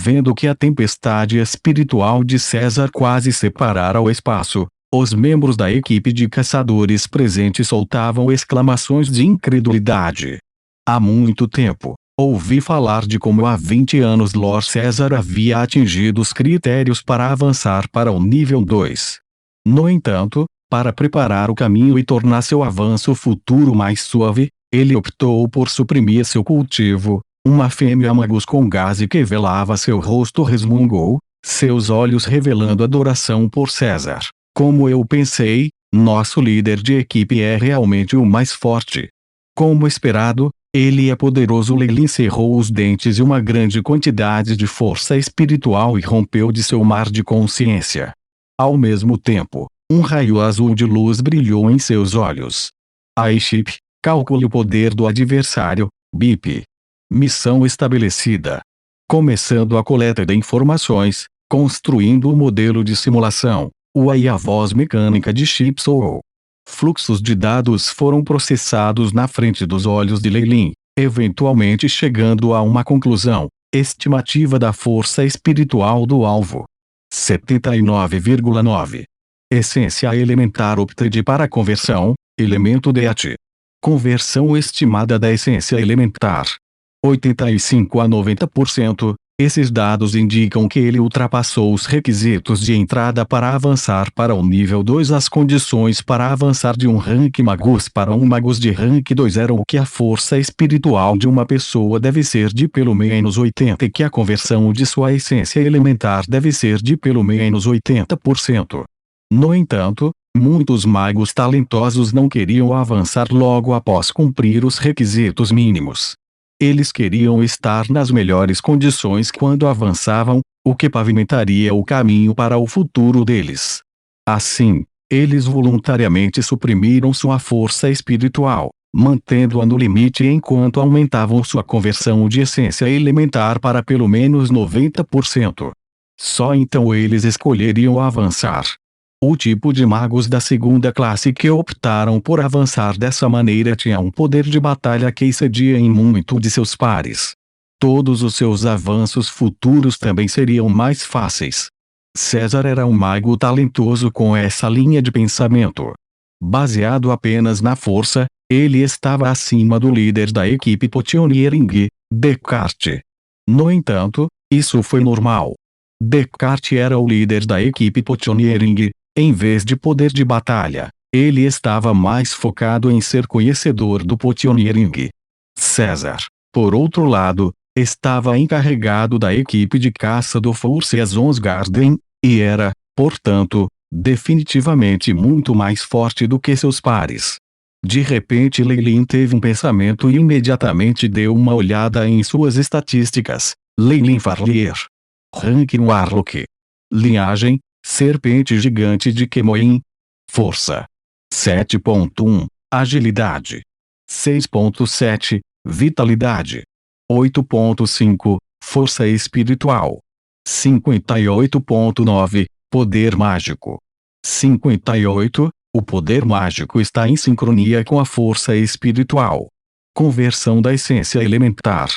Vendo que a tempestade espiritual de César quase separara o espaço, os membros da equipe de caçadores presentes soltavam exclamações de incredulidade. Há muito tempo, ouvi falar de como há 20 anos Lord César havia atingido os critérios para avançar para o nível 2. No entanto, para preparar o caminho e tornar seu avanço futuro mais suave, ele optou por suprimir seu cultivo. Uma fêmea magus com gaze que velava seu rosto resmungou, seus olhos revelando adoração por César. Como eu pensei, nosso líder de equipe é realmente o mais forte. Como esperado, ele é poderoso. Leilin cerrou os dentes e uma grande quantidade de força espiritual irrompeu de seu mar de consciência. Ao mesmo tempo, um raio azul de luz brilhou em seus olhos. Aiship, calcule o poder do adversário, BIP. Missão estabelecida. Começando a coleta de informações, construindo o modelo de simulação, e a voz mecânica de Chip soou. Fluxos de dados foram processados na frente dos olhos de Leilin, eventualmente chegando a uma conclusão. Estimativa da força espiritual do alvo: 79,9. Essência elementar obtida para conversão, elemento DEAT. Conversão estimada da essência elementar: 85 a 90%. Esses dados indicam que ele ultrapassou os requisitos de entrada para avançar para o nível 2. As condições para avançar de um rank Magus para um Magus de rank 2 eram que a força espiritual de uma pessoa deve ser de pelo menos 80 e que a conversão de sua essência elementar deve ser de pelo menos 80%. No entanto, muitos magos talentosos não queriam avançar logo após cumprir os requisitos mínimos. Eles queriam estar nas melhores condições quando avançavam, o que pavimentaria o caminho para o futuro deles. Assim, eles voluntariamente suprimiram sua força espiritual, mantendo-a no limite enquanto aumentavam sua conversão de essência elementar para pelo menos 90%. Só então eles escolheriam avançar. O tipo de magos da segunda classe que optaram por avançar dessa maneira tinha um poder de batalha que excedia em muito de seus pares. Todos os seus avanços futuros também seriam mais fáceis. César era um mago talentoso com essa linha de pensamento. Baseado apenas na força, ele estava acima do líder da equipe Potioneering, Descartes. No entanto, isso foi normal. Descartes era o líder da equipe Potioneering. Em vez de poder de batalha, ele estava mais focado em ser conhecedor do Potioneering. César, por outro lado, estava encarregado da equipe de caça do Forces Garden, e era, portanto, definitivamente muito mais forte do que seus pares. De repente Leilin teve um pensamento e imediatamente deu uma olhada em suas estatísticas. Leilin Farlier. Ranking Warlock. Linhagem: Serpente Gigante de Kemoin. Força: 7.1. Agilidade: 6.7. Vitalidade: 8.5. Força espiritual: 58.9. Poder mágico: 58. O poder mágico está em sincronia com a força espiritual. Conversão da essência elementar: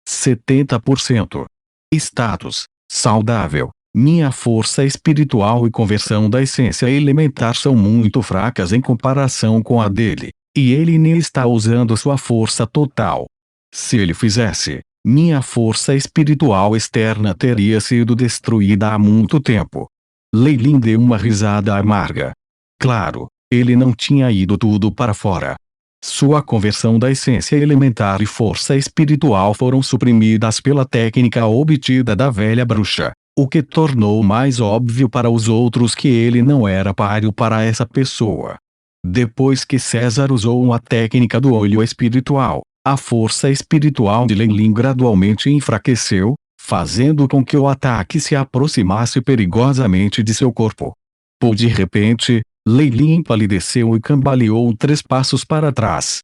70%. Status: saudável. Minha força espiritual e conversão da essência elementar são muito fracas em comparação com a dele, e ele nem está usando sua força total. Se ele fizesse, minha força espiritual externa teria sido destruída há muito tempo. Leilin deu uma risada amarga. Claro, ele não tinha ido tudo para fora. Sua conversão da essência elementar e força espiritual foram suprimidas pela técnica obtida da velha bruxa, o que tornou mais óbvio para os outros que ele não era páreo para essa pessoa. Depois que César usou uma técnica do olho espiritual, a força espiritual de Leilin gradualmente enfraqueceu, fazendo com que o ataque se aproximasse perigosamente de seu corpo. De repente, Leilin empalideceu e cambaleou 3 passos para trás.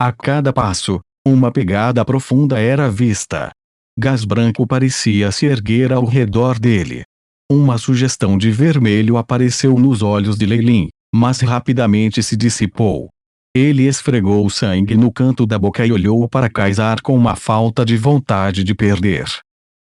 A cada passo, uma pegada profunda era vista. Gás branco parecia se erguer ao redor dele. Uma sugestão de vermelho apareceu nos olhos de Leilin, mas rapidamente se dissipou. Ele esfregou o sangue no canto da boca e olhou para Kaysar com uma falta de vontade de perder.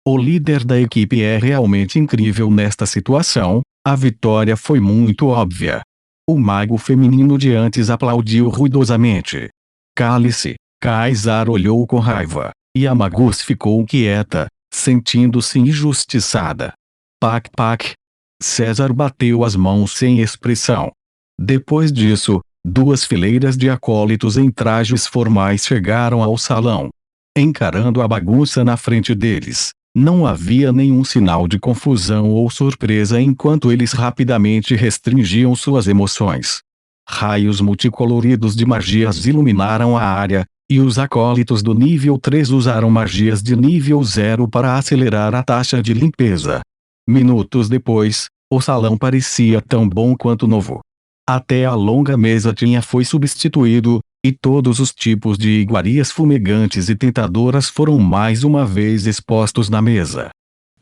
O líder da equipe é realmente incrível nesta situação, a vitória foi muito óbvia. O mago feminino de antes aplaudiu ruidosamente. Cale-se, Kaysar olhou com raiva, e a Magus ficou quieta, sentindo-se injustiçada. Pac pac. César bateu as mãos sem expressão. Depois disso, duas fileiras de acólitos em trajes formais chegaram ao salão. Encarando a bagunça na frente deles, não havia nenhum sinal de confusão ou surpresa enquanto eles rapidamente restringiam suas emoções. Raios multicoloridos de magias iluminaram a área, e os acólitos do nível 3 usaram magias de nível 0 para acelerar a taxa de limpeza. Minutos depois, o salão parecia tão bom quanto novo. Até a longa mesa foi substituído, e todos os tipos de iguarias fumegantes e tentadoras foram mais uma vez expostos na mesa.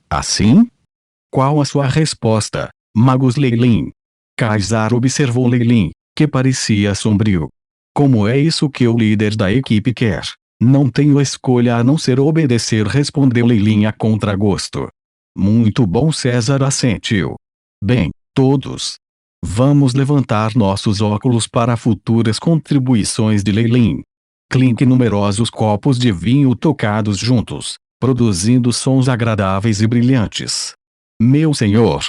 Assim? Qual a sua resposta, Magus Leilin? Kaysar observou Leilin, que parecia sombrio. Como é isso que o líder da equipe quer? Não tenho escolha a não ser obedecer, respondeu Leilin a contragosto. Muito bom, César assentiu. Bem, todos. Vamos levantar nossos óculos para futuras contribuições de Leilin. Clink numerosos copos de vinho tocados juntos, produzindo sons agradáveis e brilhantes. Meu senhor!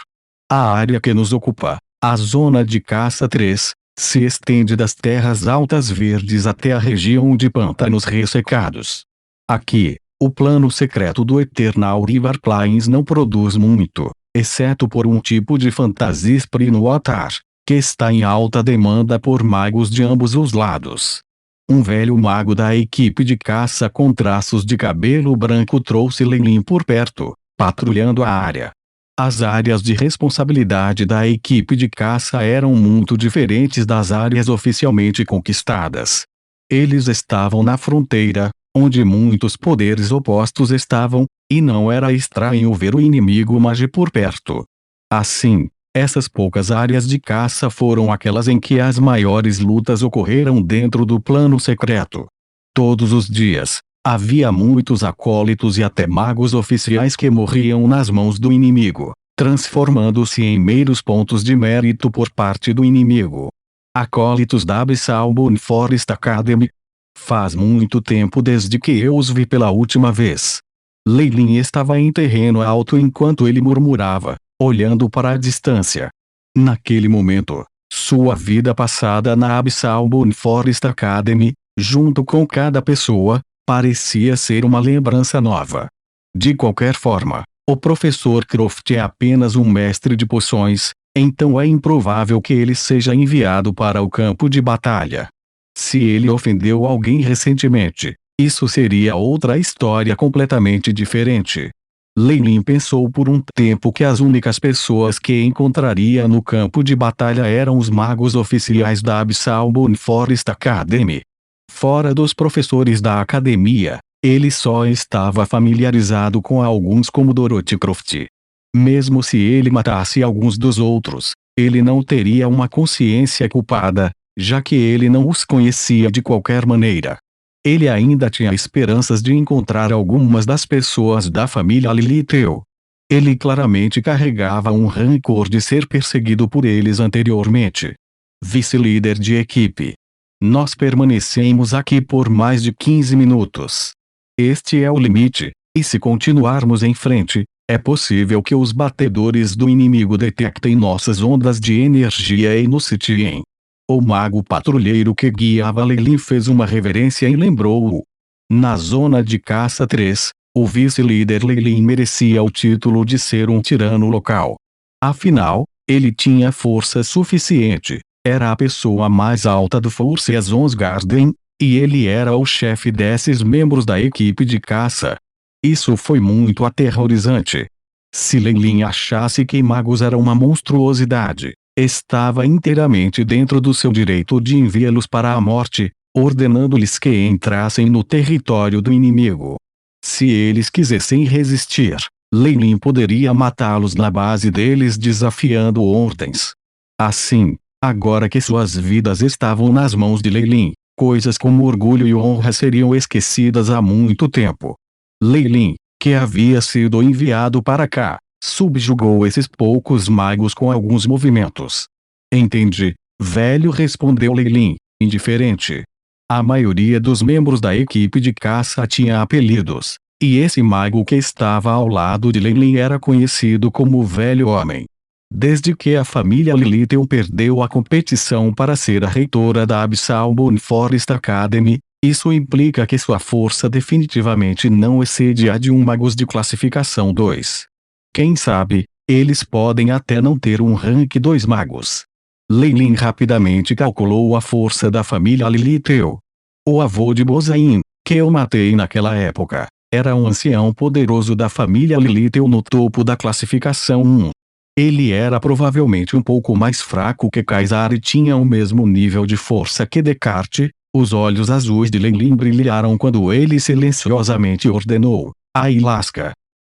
A área que nos ocupa, a zona de caça 3, se estende das terras altas verdes até a região de pântanos ressecados. Aqui, o plano secreto do Eternal River Plains não produz muito, exceto por um tipo de fantasia Sprinotar, que está em alta demanda por magos de ambos os lados. Um velho mago da equipe de caça com traços de cabelo branco trouxe Leilin por perto, patrulhando a área. As áreas de responsabilidade da equipe de caça eram muito diferentes das áreas oficialmente conquistadas. Eles estavam na fronteira, onde muitos poderes opostos estavam, e não era estranho ver o inimigo mage por perto. Assim, essas poucas áreas de caça foram aquelas em que as maiores lutas ocorreram dentro do plano secreto. Todos os dias, havia muitos acólitos e até magos oficiais que morriam nas mãos do inimigo, transformando-se em meros pontos de mérito por parte do inimigo. Acólitos da Abyssal Moon Forest Academy. Faz muito tempo desde que eu os vi pela última vez. Leilin estava em terreno alto enquanto ele murmurava, olhando para a distância. Naquele momento, sua vida passada na Abyssal Moon Forest Academy, junto com cada pessoa, parecia ser uma lembrança nova. De qualquer forma, o professor Croft é apenas um mestre de poções, então é improvável que ele seja enviado para o campo de batalha. Se ele ofendeu alguém recentemente, isso seria outra história completamente diferente. Leilin pensou por um tempo que as únicas pessoas que encontraria no campo de batalha eram os magos oficiais da Abyssal Moon Forest Academy. Fora dos professores da academia, ele só estava familiarizado com alguns como Dorothy Croft. Mesmo se ele matasse alguns dos outros, ele não teria uma consciência culpada, já que ele não os conhecia de qualquer maneira. Ele ainda tinha esperanças de encontrar algumas das pessoas da família Lilitheu. Ele claramente carregava um rancor de ser perseguido por eles anteriormente. Vice-líder de equipe. Nós permanecemos aqui por mais de 15 minutos. Este é o limite, e se continuarmos em frente, é possível que os batedores do inimigo detectem nossas ondas de energia e nos sitiem. O mago patrulheiro que guiava Leilin fez uma reverência e lembrou-o. Na zona de caça 3, o vice-líder Leilin merecia o título de ser um tirano local. Afinal, ele tinha força suficiente, era a pessoa mais alta do Force Azons Garden, e ele era o chefe desses membros da equipe de caça. Isso foi muito aterrorizante. Se Leilin achasse que magos eram uma monstruosidade, estava inteiramente dentro do seu direito de enviá-los para a morte, ordenando-lhes que entrassem no território do inimigo. Se eles quisessem resistir, Leilin poderia matá-los na base deles desafiando ordens. Assim, agora que suas vidas estavam nas mãos de Leilin, coisas como orgulho e honra seriam esquecidas há muito tempo. Leilin, que havia sido enviado para cá, subjugou esses poucos magos com alguns movimentos. Entendi, velho, respondeu Lei Lin, indiferente. A maioria dos membros da equipe de caça tinha apelidos, e esse mago que estava ao lado de Lei Lin era conhecido como o Velho Homem. Desde que a família Lilithel perdeu a competição para ser a reitora da Abyssal Moon Forest Academy, isso implica que sua força definitivamente não excede a de um magos de classificação 2. Quem sabe, eles podem até não ter um rank 2 magos. Lei Lin rapidamente calculou a força da família Lilithel. O avô de Bozain, que eu matei naquela época, era um ancião poderoso da família Lilithel no topo da classificação 1. Ele era provavelmente um pouco mais fraco que Kaysar e tinha o mesmo nível de força que Descartes. Os olhos azuis de Lei Lin brilharam quando ele silenciosamente ordenou: Ayahuasca.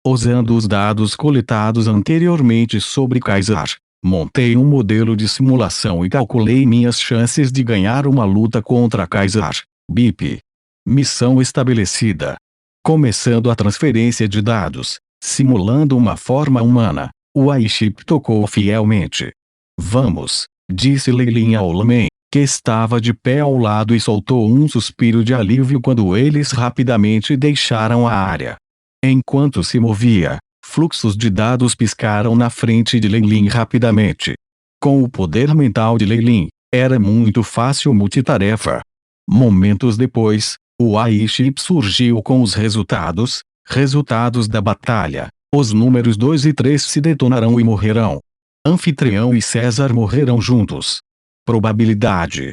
Usando os dados coletados anteriormente sobre Kaysar, montei um modelo de simulação e calculei minhas chances de ganhar uma luta contra Kaysar. BIP. Missão estabelecida. Começando a transferência de dados, simulando uma forma humana, o iShip tocou fielmente. Vamos, disse Lei Lin ao Lamen, que estava de pé ao lado, e soltou um suspiro de alívio quando eles rapidamente deixaram a área. Enquanto se movia, fluxos de dados piscaram na frente de Lei Lin rapidamente. Com o poder mental de Lei Lin, era muito fácil multitarefa. Momentos depois, o iShip surgiu com os resultados da batalha. Os números 2 e 3 se detonarão e morrerão. Anfitrião e César morrerão juntos. Probabilidade: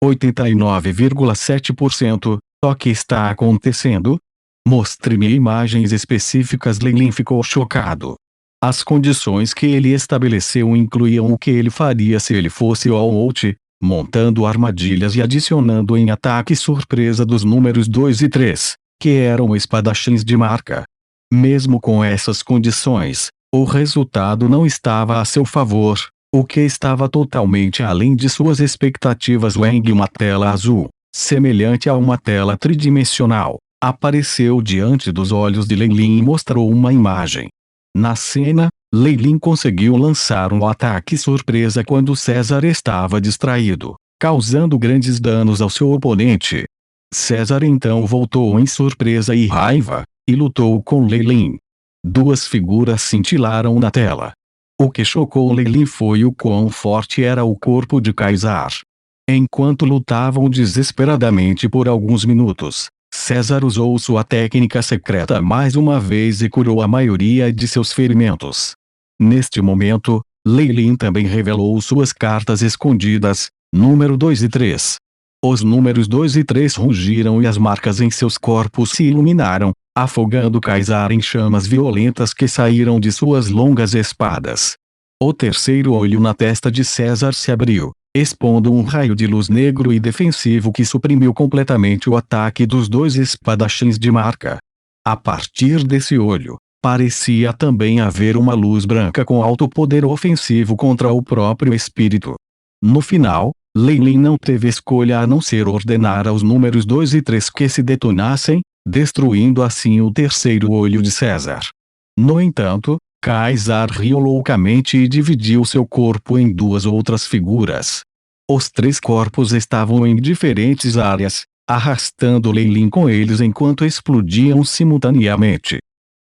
89,7%. O que está acontecendo? Mostre-me imagens específicas. Lei Lin ficou chocado. As condições que ele estabeleceu incluíam o que ele faria se ele fosse All-Out, montando armadilhas e adicionando em ataque surpresa dos números 2 e 3, que eram espadachins de marca. Mesmo com essas condições, o resultado não estava a seu favor, o que estava totalmente além de suas expectativas. Uma tela azul, semelhante a uma tela tridimensional, apareceu diante dos olhos de Lei Lin e mostrou uma imagem. Na cena, Lei Lin conseguiu lançar um ataque surpresa quando César estava distraído, causando grandes danos ao seu oponente. César então voltou em surpresa e raiva, e lutou com Lei Lin. Duas figuras cintilaram na tela. O que chocou Lei Lin foi o quão forte era o corpo de Kaysar. Enquanto lutavam desesperadamente por alguns minutos, César usou sua técnica secreta mais uma vez e curou a maioria de seus ferimentos. Neste momento, Lei Lin também revelou suas cartas escondidas, número 2 e 3. Os números 2 e 3 rugiram e as marcas em seus corpos se iluminaram, afogando Kaysar em chamas violentas que saíram de suas longas espadas. O terceiro olho na testa de César se abriu, expondo um raio de luz negro e defensivo que suprimiu completamente o ataque dos dois espadachins de marca. A partir desse olho, parecia também haver uma luz branca com alto poder ofensivo contra o próprio espírito. No final, Lei Lin não teve escolha a não ser ordenar aos números 2 e 3 que se detonassem, destruindo assim o terceiro olho de César. No entanto, Kaysar riu loucamente e dividiu seu corpo em duas outras figuras. Os três corpos estavam em diferentes áreas, arrastando Lei Lin com eles enquanto explodiam simultaneamente.